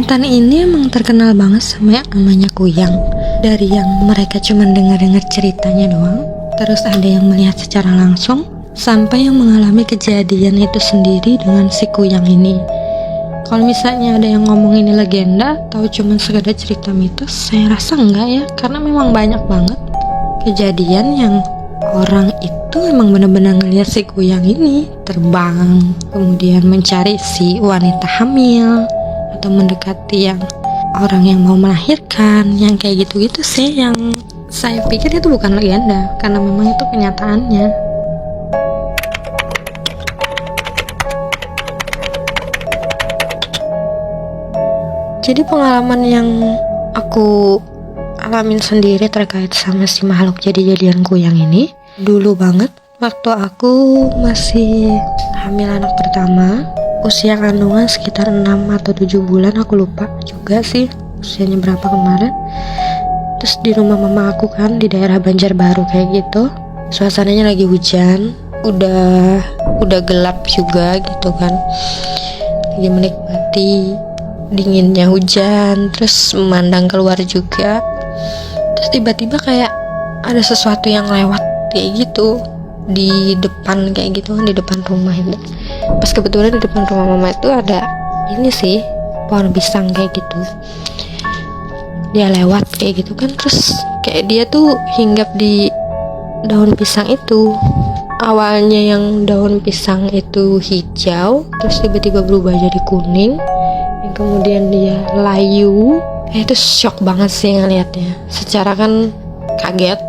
Intan ini emang terkenal banget sama yang namanya kuyang. Dari yang mereka cuma dengar-dengar ceritanya doang, terus ada yang melihat secara langsung, sampai yang mengalami kejadian itu sendiri dengan si kuyang ini. Kalau misalnya ada yang ngomong ini legenda atau cuma sekedar cerita mitos, saya rasa enggak ya, karena memang banyak banget kejadian yang orang itu emang benar-benar ngeliat si kuyang ini terbang, kemudian mencari si wanita hamil atau mendekati yang orang yang mau melahirkan, yang kayak gitu-gitu sih yang saya pikir itu bukan legenda, karena memang itu kenyataannya. Jadi pengalaman yang aku alamin sendiri terkait sama si makhluk jadi-jadian kuyang ini, dulu banget waktu aku masih hamil anak pertama, usia kandungan sekitar 6 atau 7 bulan, aku lupa juga sih usianya berapa kemarin. Terus di rumah mama aku kan di daerah Banjarbaru kayak gitu, suasananya lagi hujan, udah gelap juga gitu kan, lagi menikmati dinginnya hujan, terus memandang keluar juga. Terus tiba-tiba kayak ada sesuatu yang lewat kayak gitu di depan kayak gitu kan, di depan rumah itu. Pas kebetulan di depan rumah mama itu ada ini sih, pohon pisang kayak gitu. Dia lewat kayak gitu kan, terus kayak dia tuh hinggap di daun pisang itu. Awalnya yang daun pisang itu hijau, terus tiba-tiba berubah jadi kuning, kemudian dia layu. Itu shock banget sih ngeliatnya. Secara kan kaget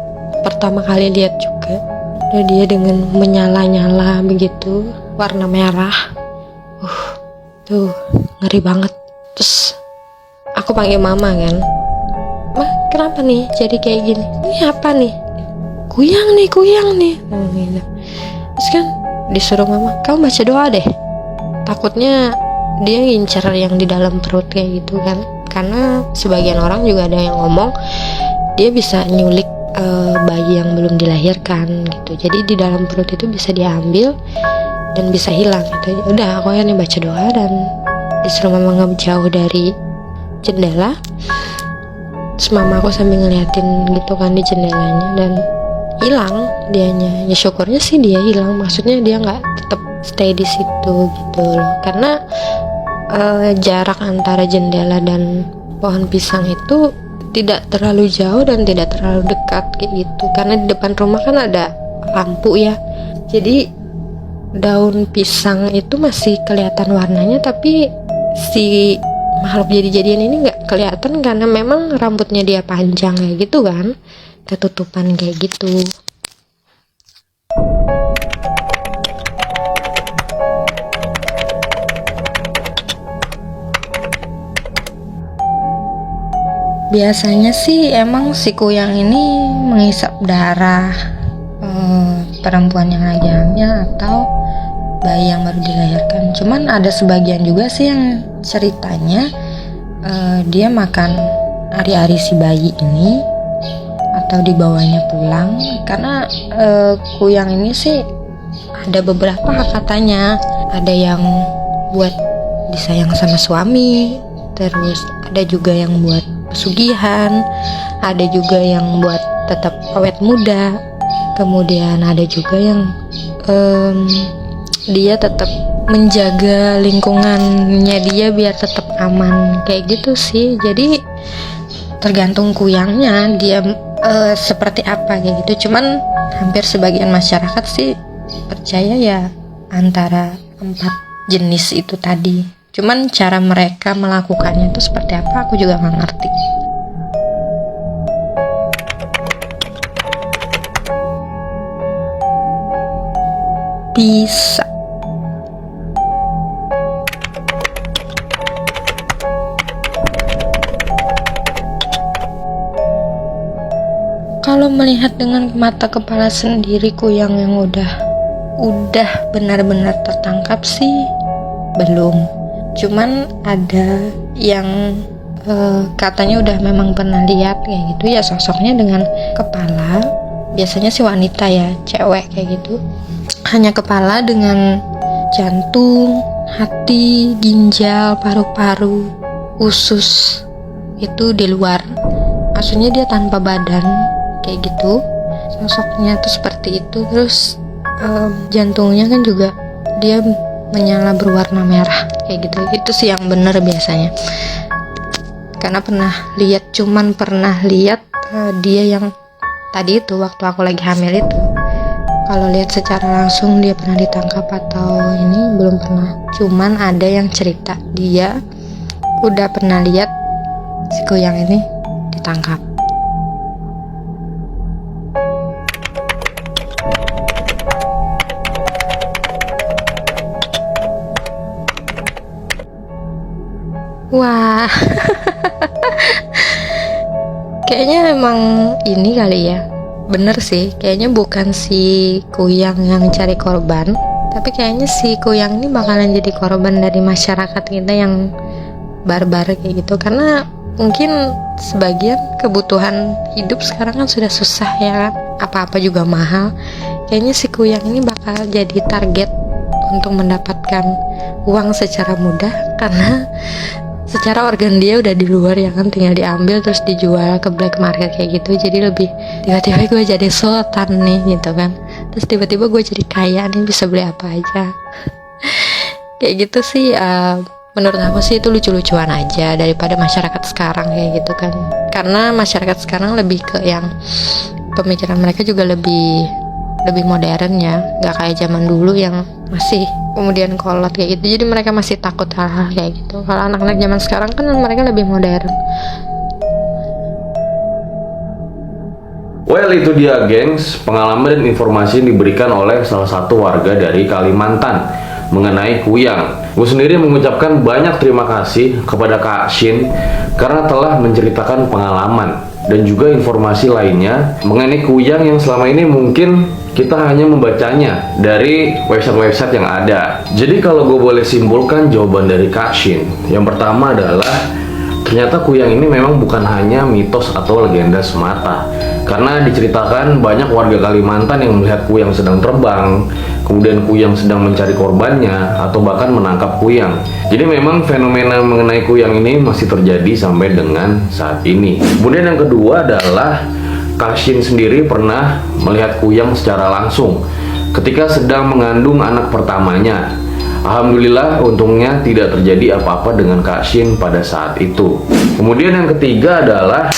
pertama kali lihat juga. Dan dia dengan menyala-nyala begitu, warna merah. Tuh ngeri banget. Terus aku panggil mama kan, "Ma, kenapa nih jadi kayak gini? Ini apa nih?" Kuyang nih. Gitu. Terus kan disuruh mama, "Kamu baca doa deh." Takutnya dia ngincer yang di dalam perut kayak gitu kan, karena sebagian orang juga ada yang ngomong dia bisa nyulik bayi yang belum dilahirkan gitu. Jadi di dalam perut itu bisa diambil dan bisa hilang gitu. Udah aku nih baca doa dan disuruh mama ngejauh dari jendela. Terus mama aku sambil ngeliatin gitu kan di jendelanya, dan hilang dianya. Ya syukurnya sih dia hilang, maksudnya dia nggak tetap stay di situ gitu loh, karena jarak antara jendela dan pohon pisang itu tidak terlalu jauh dan tidak terlalu dekat kayak gitu, karena di depan rumah kan ada lampu ya. Jadi daun pisang itu masih kelihatan warnanya, tapi si makhluk jadi-jadian ini nggak kelihatan karena memang rambutnya dia panjang kayak gitu kan, ketutupan kayak gitu. Biasanya sih emang si kuyang ini menghisap darah perempuan yang lagi hamil atau bayi yang baru dilahirkan. Cuman ada sebagian juga sih yang ceritanya dia makan ari-ari si bayi ini atau dibawanya pulang, karena kuyang ini sih ada beberapa katanya. Ada yang buat disayang sama suami, terus ada juga yang buat pesugihan, ada juga yang buat tetap awet muda, kemudian ada juga yang dia tetap menjaga lingkungannya dia biar tetap aman kayak gitu sih. Jadi tergantung kuyangnya dia seperti apa kayak gitu. Cuman hampir sebagian masyarakat sih percaya ya antara 4 jenis itu tadi. Cuman cara mereka melakukannya itu seperti apa aku juga gak ngerti. Bisa. Kalau melihat dengan mata kepala sendiri kuyang yang udah benar-benar tertangkap sih belum. Cuman ada yang katanya udah memang pernah lihat kayak gitu ya, sosoknya dengan kepala, biasanya sih wanita ya, cewek kayak gitu, hanya kepala dengan jantung, hati, ginjal, paru-paru, usus itu di luar, maksudnya dia tanpa badan kayak gitu, sosoknya tuh seperti itu. Terus jantungnya kan juga dia menyala berwarna merah kayak gitu. Itu sih yang bener biasanya, karena cuman pernah lihat dia yang tadi itu waktu aku lagi hamil itu. Kalau lihat secara langsung dia pernah ditangkap atau ini belum pernah. Cuman ada yang cerita dia udah pernah lihat si kuyang ini ditangkap. Wah, kayaknya emang ini kali ya. Bener sih, kayaknya bukan si kuyang yang cari korban, tapi kayaknya si kuyang ini bakalan jadi korban dari masyarakat kita yang barbar kayak gitu. Karena mungkin sebagian kebutuhan hidup sekarang kan sudah susah ya kan, apa-apa juga mahal. Kayaknya si kuyang ini bakal jadi target untuk mendapatkan uang secara mudah, karena secara organ dia udah di luar ya kan, tinggal diambil terus dijual ke black market kayak gitu. Jadi lebih tiba-tiba gue jadi sultan nih gitu kan, terus tiba-tiba gue jadi kaya nih, bisa beli apa aja kayak gitu sih. Menurut aku sih itu lucu-lucuan aja daripada masyarakat sekarang kayak gitu kan, karena masyarakat sekarang lebih ke yang pemikiran mereka juga lebih modern ya, nggak kayak zaman dulu yang masih kemudian kolot kayak gitu. Jadi mereka masih takut hal-hal kayak gitu. Kalau anak-anak zaman sekarang kan mereka lebih modern. Well, itu dia gengs, pengalaman dan informasi yang diberikan oleh salah satu warga dari Kalimantan mengenai kuyang. Gue sendiri mengucapkan banyak terima kasih kepada Kak Shin karena telah menceritakan pengalaman dan juga informasi lainnya mengenai kuyang yang selama ini mungkin kita hanya membacanya dari website-website yang ada. Jadi kalau gue boleh simpulkan jawaban dari Kak Shin, yang pertama adalah ternyata kuyang ini memang bukan hanya mitos atau legenda semata, karena diceritakan banyak warga Kalimantan yang melihat kuyang sedang terbang, kemudian kuyang sedang mencari korbannya, atau bahkan menangkap kuyang. Jadi memang fenomena mengenai kuyang ini masih terjadi sampai dengan saat ini. Kemudian yang kedua adalah Kak Shin sendiri pernah melihat kuyang secara langsung ketika sedang mengandung anak pertamanya. Alhamdulillah, untungnya tidak terjadi apa-apa dengan Kak Shin pada saat itu. Kemudian yang ketiga adalah